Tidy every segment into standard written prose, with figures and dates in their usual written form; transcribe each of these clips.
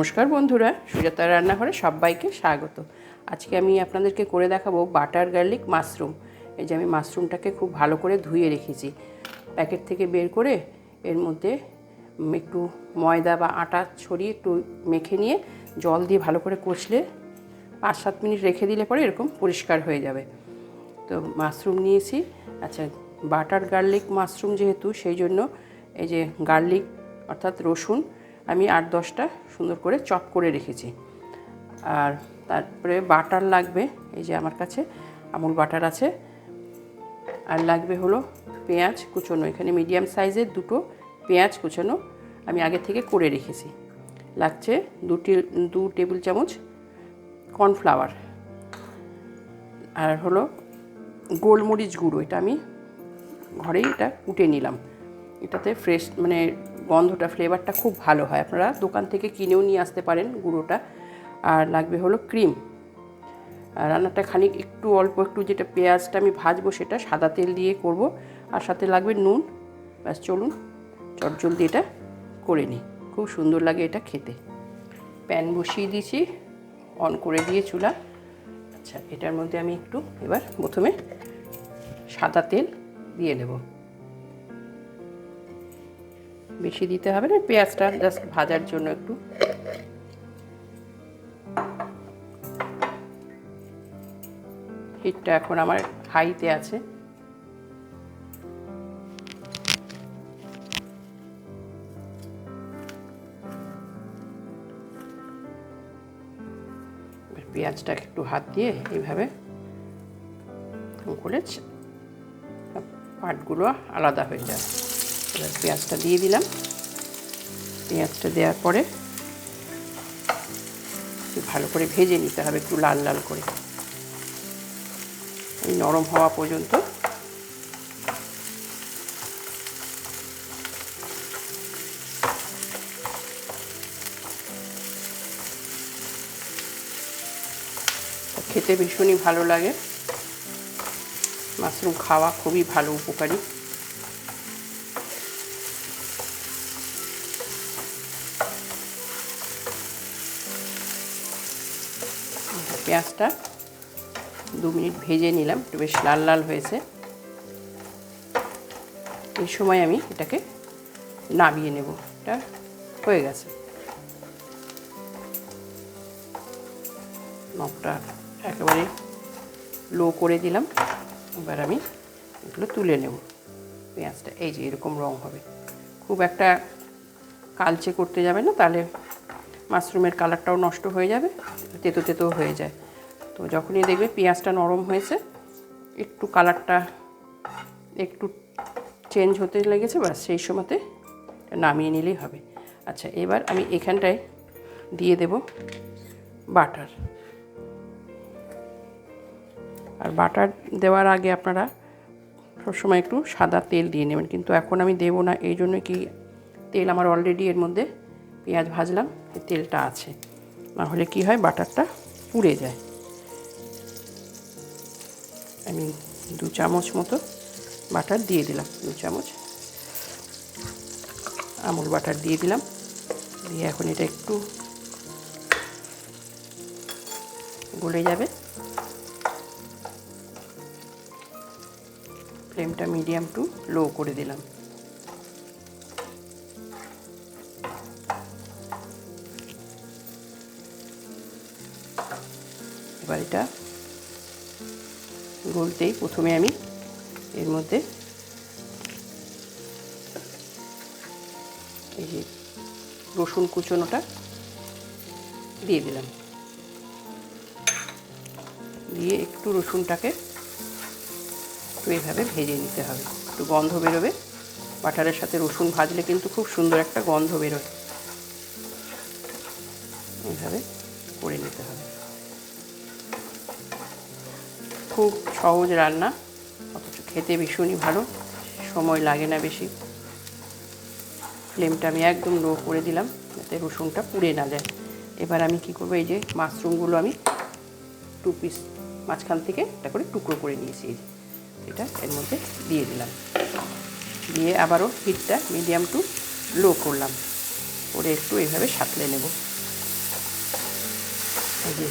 নমস্কার বন্ধুরা, সুজাতার রান্নাঘরে সবাইকে স্বাগত। আজকে আমি আপনাদেরকে করে দেখাবো বাটার গার্লিক মাশরুম। এই যে আমি মাশরুমটাকে খুব ভালো করে ধুয়ে রেখেছি, প্যাকেট থেকে বের করে এর মধ্যে একটু ময়দা বা আটা ছড়িয়ে একটু মেখে নিয়ে জল দিয়ে ভালো করে কষলে 5-7 মিনিট রেখে দিলে পরে এরকম পরিষ্কার হয়ে যাবে। তো মাশরুম নিয়েছি। আচ্ছা, বাটার গার্লিক মাশরুম যেহেতু, সেই জন্য এই যে গার্লিক অর্থাৎ রসুন আমি 8-10টা সুন্দর করে চপ করে রেখেছি। আর তারপরে বাটার লাগবে, এই যে আমার কাছে আমুল বাটার আছে। আর লাগবে হলো পেঁয়াজ কুচোনো, এখানে মিডিয়াম সাইজের 2টো পেঁয়াজ কুচোনো আমি আগে থেকে করে রেখেছি। লাগছে 2 টেবিল চামচ কর্নফ্লাওয়ার। আর হলো গোলমরিচ গুঁড়ো, এটা আমি ঘরেই এটা কুটে নিলাম। এটাতে ফ্রেশ মানে গন্ধটা, ফ্লেভারটা খুব ভালো হয়। আপনারা দোকান থেকে কিনেও নিয়ে আসতে পারেন গুঁড়োটা। আর লাগবে হলো ক্রিম। আর রান্নাটা খানিক একটু অল্প একটু, যেটা পেঁয়াজটা আমি ভাজবো সেটা সাদা তেল দিয়ে করব। আর সাথে লাগবে নুন। ব্যাস, চলুন চটজলদি এটা করে নিই। খুব সুন্দর লাগে এটা খেতে। প্যান বসিয়ে দিয়েছি, অন করে দিয়ে চুলা। আচ্ছা, এটার মধ্যে আমি একটু এবার প্রথমে সাদা তেল দিয়ে নেব। বেশি দিতে হবে না, পেঁয়াজটা জাস্ট ভাজার জন্য একটু। হিটটা এখন আমার হাইতে আছে। পেঁয়াজটা একটু হাত দিয়ে এইভাবে করে পাটগুলো আলাদা হয়ে যায়। এবার পেঁয়াজটা দিয়ে দিলাম। পেঁয়াজটা দেওয়ার পরে ভালো করে ভেজে নিতে হবে, একটু লাল লাল করে, এই নরম হওয়া পর্যন্ত। খেতে ভীষণই ভালো লাগে। মাশরুম খাওয়া খুবই ভালো, উপকারী। পেঁয়াজটা 2 মিনিট ভেজে নিলাম, একটু বেশ লাল লাল হয়েছে। এই সময় আমি এটাকে নামিয়ে নেব। এটা হয়ে গেছে। নখটা একেবারে লো করে দিলাম। এবার আমি এগুলো তুলে নেব। পেঁয়াজটা এই যে এরকম রং হবে, খুব একটা কালচে করতে যাবে না, তাহলে মাশরুমের কালারটাও নষ্ট হয়ে যাবে, তেতো তেতো হয়ে যায়। তো যখনই দেখবে পেঁয়াজটা নরম হয়েছে, একটু কালারটা একটু চেঞ্জ হতে লেগেছে, ব্যাস সেই সময়তে নামিয়ে নিলেই হবে। আচ্ছা, এবার আমি এখানটায় দিয়ে দেব বাটার। আর বাটার দেওয়ার আগে আপনারা সবসময় একটু সাদা তেল দিয়ে নেবেন, কিন্তু এখন আমি দেবো না। এই জন্য কি, তেল আমার অলরেডি এর মধ্যে পেঁয়াজ ভাজলাম, এই তেলটা আছে। নাহলে কি হয়, বাটারটা পুড়ে যায়। আমি 2 চামচ মতো বাটার দিয়ে দিলাম, 2 চামচ আমুল বাটার দিয়ে দিলাম। দিয়ে এখন এটা একটু গলে যাবে। ফ্লেমটা মিডিয়াম টু লো করে দিলাম। এবার এটা গলতেই প্রথমে আমি এর মধ্যে এই যে রসুন কুচোনোটা দিয়ে দিলাম। দিয়ে একটু রসুনটাকে একটু এইভাবে ভেজে নিতে হবে, একটু গন্ধ বেরোবে। বাটারের সাথে রসুন ভাজলে কিন্তু খুব সুন্দর একটা গন্ধ বেরোয়। এইভাবে করে নিতে হবে। খুব সহজ রান্না, অথচ খেতে ভীষণই ভালো, সময় লাগে না বেশি। ফ্লেমটা আমি একদম লো করে দিলাম, যাতে রসুনটা পুড়ে না যায়। এবার আমি কি করব, এই যে মাশরুমগুলো আমি 2 পিস মাঝখান থেকে একটা করে টুকরো করে নিয়েছি, এটা এর মধ্যে দিয়ে দিলাম। দিয়ে আবারও হিটটা মিডিয়াম টু লো করলাম, করে একটু এইভাবে সাঁতলে নেব। এই যে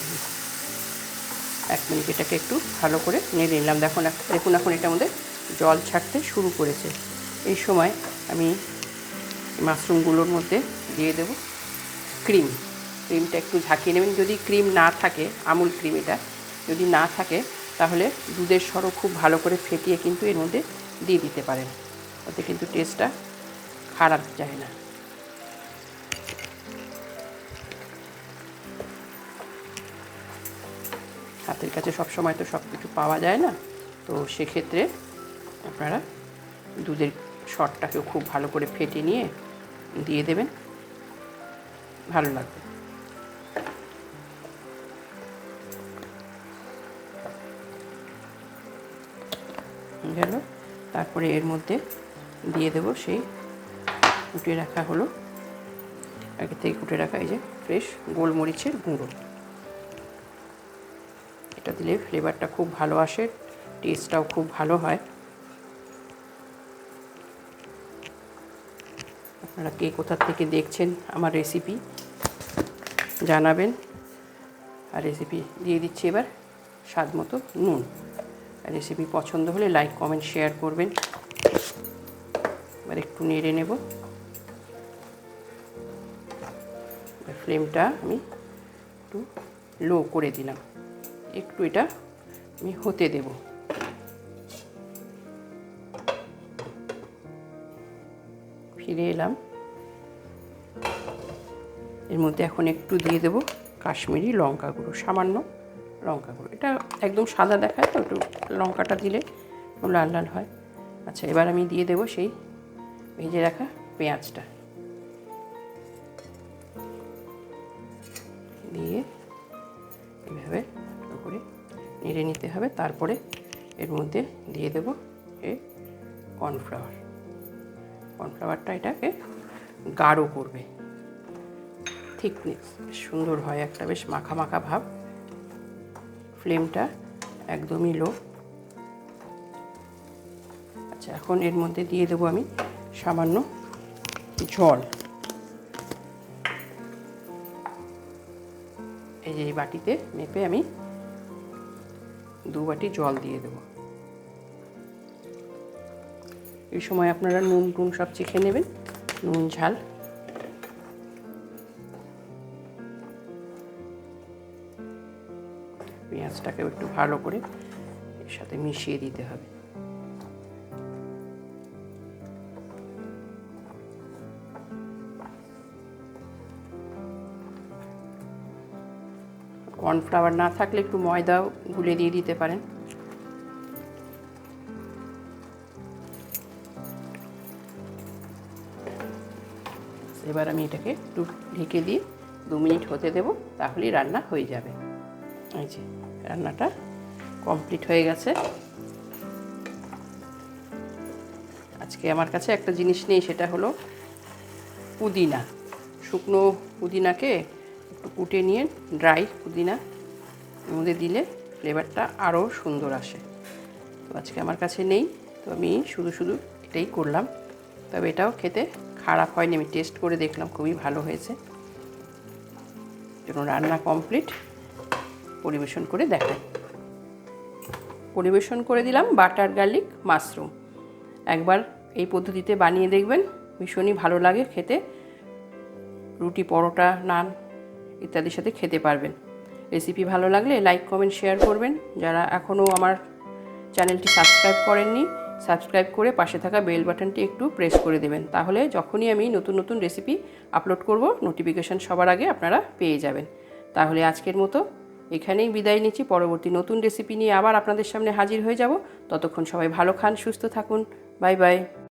1 মিনিট এটাকে একটু ভালো করে নেড়ে নিলাম। দেখুন এখন এটার মধ্যে জল ছাড়তে শুরু করেছে। এই সময় আমি মাশরুমগুলোর মধ্যে দিয়ে দেব ক্রিমটা একটু ঝাঁকিয়ে নেবেন। যদি ক্রিম না থাকে, আমুল ক্রিম এটা যদি না থাকে, তাহলে দুধের সরও খুব ভালো করে ফেটিয়ে কিন্তু এর মধ্যে দিয়ে দিতে পারেন, ওতে কিন্তু টেস্টটা খারাপ যায় না। হাতের কাছে সব সময় তো সব কিছু পাওয়া যায় না, তো সেক্ষেত্রে আপনারা দুধের সরটাকেও খুব ভালো করে ফেটিয়ে নিয়ে দিয়ে দেবেন, ভালো লাগবে। গেল, তারপরে এর মধ্যে দিয়ে দেব সেই কুটে রাখা হলো, আগে থেকে কুটে রাখা এই যে ফ্রেশ গোলমরিচের গুঁড়ো। এটা দিলে ফ্লেভারটা খুব ভালো আসে, টেস্টটাও খুব ভালো হয়। আপনারা কে কোথা থেকে দেখছেন আমার রেসিপি জানাবেন। আর রেসিপি দিয়ে দিচ্ছি এবার স্বাদ মতো নুন। রেসিপি পছন্দ হলে লাইক, কমেন্ট, শেয়ার করবেন। এবার একটু নেড়ে নেব। ফ্লেমটা আমি একটু লো করে দিলাম, একটু এটা আমি হতে দেব। ফিরে এলাম। এর মধ্যে এখন একটু দিয়ে দেব কাশ্মীরি লঙ্কা গুঁড়ো, সামান্য লঙ্কা গুঁড়ো। এটা একদম সাদা দেখায় তো, একটু লঙ্কাটা দিলে লাল লাল হয়। আচ্ছা, এবার আমি দিয়ে দেব সেই ভেজে রাখা পেঁয়াজটা, দিয়ে এইভাবে ভালো করে নেড়ে নিতে হবে। তারপরে এর মধ্যে দিয়ে দেব এই কর্নফ্লাওয়ারটা এটাকে গাঢ় করবে, থিকনেস সুন্দর হয়, একটা বেশ মাখা মাখা ভাব। ফ্লেমটা একদমই লো। আচ্ছা, এখন এর মধ্যে দিয়ে দেবো আমি সামান্য জল। এই যে এই বাটিতে মেপে আমি 2 বাটি জল দিয়ে দেবো। এই সময় আপনারা নুন সব চেখে নেবেন, নুন ঝাল। পেঁয়াজটাকেও একটু ভালো করে এর সাথে মিশিয়ে দিতে হবে। কর্নফ্লাওয়ার না থাকলে একটু ময়দাও গুলে দিয়ে দিতে পারেন। এবার আমি এটাকে একটু ঢেকে দিয়ে 2 মিনিট হতে দেব, তাহলেই রান্না হয়ে যাবে। এই যে রান্নাটা কমপ্লিট হয়ে গেছে। আজকে আমার কাছে একটা জিনিস নেই, সেটা হলো পুদিনা। শুকনো পুদিনাকে একটু কুটে নিয়ে, ড্রাই পুদিনা এর মধ্যে দিলে ফ্লেভারটা আরও সুন্দর আসে। তো আজকে আমার কাছে নেই, তো আমি শুধু এটাই করলাম। তবে এটাও খেতে খারাপ হয়নি, আমি টেস্ট করে দেখলাম, খুবই ভালো হয়েছে। জন্য রান্না কমপ্লিট, পরিবেশন করে দেখাই। পরিবেশন করে দিলাম বাটার গার্লিক মাশরুম। একবার এই পদ্ধতিতে বানিয়ে দেখবেন, ভীষণই ভালো লাগে খেতে। রুটি, পরোটা, নান ইত্যাদির সাথে খেতে পারবেন। রেসিপি ভালো লাগলে লাইক, কমেন্ট, শেয়ার করবেন। যারা এখনও আমার চ্যানেলটি সাবস্ক্রাইব করেননি, সাবস্ক্রাইব করে পাশে থাকা বেল বাটনটি একটু প্রেস করে দেবেন, তাহলে যখনই আমি নতুন রেসিপি আপলোড করব, নোটিফিকেশান সবার আগে আপনারা পেয়ে যাবেন। তাহলে আজকের মতো এখানেই বিদায় নিচ্ছি। পরবর্তী নতুন রেসিপি নিয়ে আবার আপনাদের সামনে হাজির হয়ে যাব। ততক্ষণ সবাই ভালো খান, সুস্থ থাকুন। Bye bye.